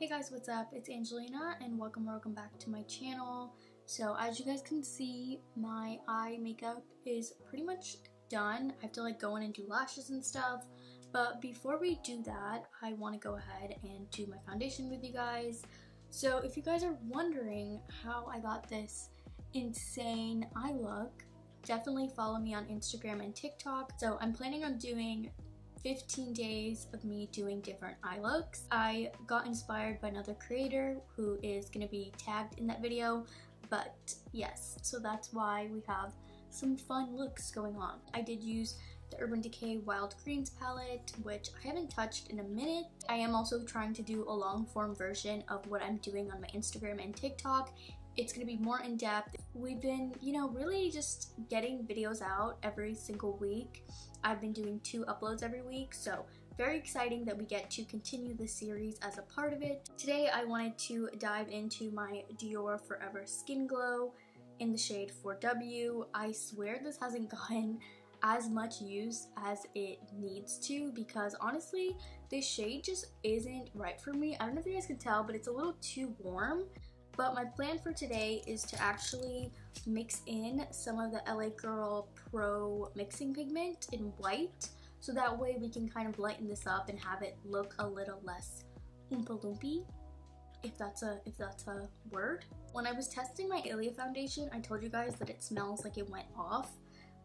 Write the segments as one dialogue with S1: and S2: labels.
S1: Hey guys, what's up? It's Angelina and welcome back to my channel. So as you guys can see, my eye makeup is pretty much done. I have to go in and do lashes and stuff. But before we do that, I want to go ahead and do my foundation with you guys. So if you guys are wondering how I got this insane eye look, definitely follow me on Instagram and TikTok. So I'm planning on doing 15 days of me doing different eye looks. I got inspired by another creator who is going to be tagged in that video, but yes, so that's why we have some fun looks going on. I did use the Urban Decay Wild Greens palette, which I haven't touched in a minute. I am also trying to do a long form version of what I'm doing on my Instagram and TikTok. It's going to be more in depth. We've been, really just getting videos out every single week. I've been doing 2 uploads every week, so very exciting that we get to continue this series as a part of it. Today I wanted to dive into my Dior Forever Skin Glow in the shade 4W. I swear this hasn't gotten as much use as it needs to because honestly, this shade just isn't right for me. I don't know if you guys can tell, but it's a little too warm. But my plan for today is to actually mix in some of the LA Girl Pro mixing pigment in white, so that way we can kind of lighten this up and have it look a little less oompa loopy, if that's a word. When I was testing my Ilia foundation, I told you guys that it smells like it went off,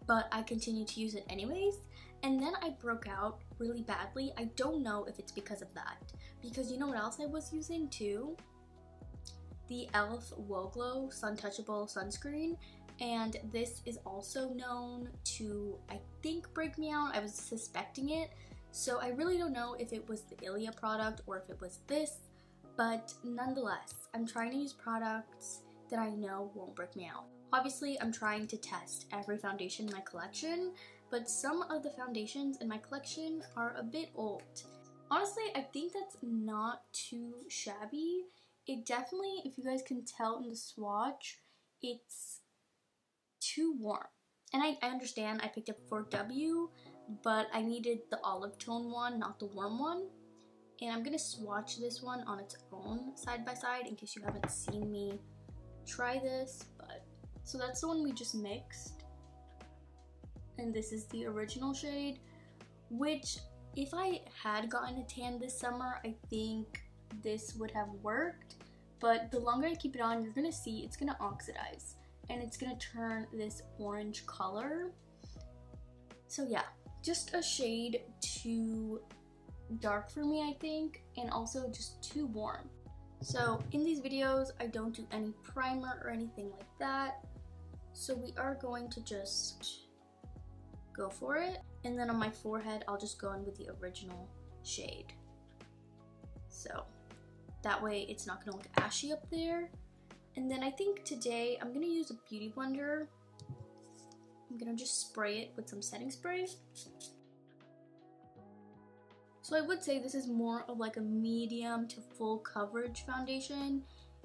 S1: but I continued to use it anyways, and then I broke out really badly. I don't know if it's because of that, because you know what else I was using too? The e.l.f. Woe Glow Sun Touchable sunscreen, and this is also known to, I think, break me out. I was suspecting it, so I really don't know if it was the Ilia product or if it was this, but nonetheless, I'm trying to use products that I know won't break me out. Obviously, I'm trying to test every foundation in my collection, but some of the foundations in my collection are a bit old. Honestly, I think that's not too shabby. It definitely, if you guys can tell in the swatch, it's too warm. And I understand I picked up 4W, but I needed the olive tone one, not the warm one. And I'm going to swatch this one on its own side by side in case you haven't seen me try this. But so that's the one we just mixed. And this is the original shade, which if I had gotten a tan this summer, I think this would have worked, but the longer I keep it on, you're gonna see it's gonna oxidize and it's gonna turn this orange color. So yeah, just a shade too dark for me, I think, and also just too warm. So in these videos, I don't do any primer or anything like that, so we are going to just go for it. And then on my forehead, I'll just go in with the original shade. So that way it's not gonna look ashy up there. And then I think today I'm gonna use a beauty blender. I'm gonna just spray it with some setting spray. So I would say this is more of like a medium to full coverage foundation.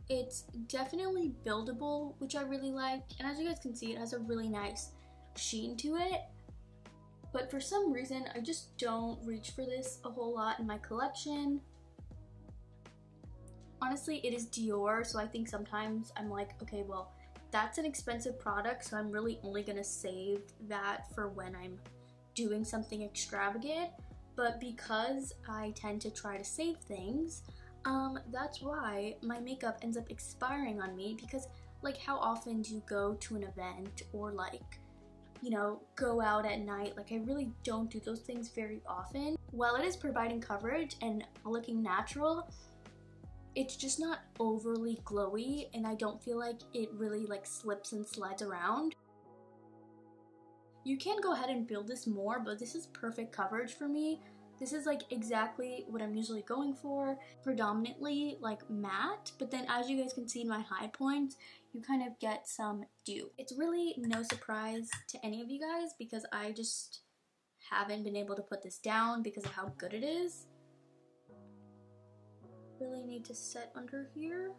S1: It's definitely buildable, which I really like. And as you guys can see, it has a really nice sheen to it. But for some reason, I just don't reach for this a whole lot in my collection. Honestly, it is Dior, so I think sometimes I'm like, okay, well, that's an expensive product, so I'm really only gonna save that for when I'm doing something extravagant. But because I tend to try to save things, that's why my makeup ends up expiring on me, because like how often do you go to an event or go out at night? Like I really don't do those things very often. While it is providing coverage and looking natural, it's just not overly glowy, and I don't feel like it really slips and slides around. You can go ahead and build this more, but this is perfect coverage for me. This is exactly what I'm usually going for, predominantly matte, but then as you guys can see in my high points, you kind of get some dew. It's really no surprise to any of you guys because I just haven't been able to put this down because of how good it is. Really need to set under here.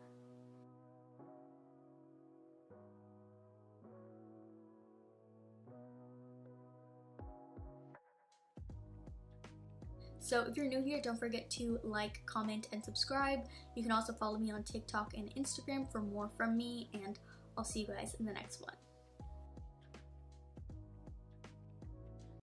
S1: So if you're new here, don't forget to like, comment, and subscribe. You can also follow me on TikTok and Instagram for more from me, and I'll see you guys in the next one.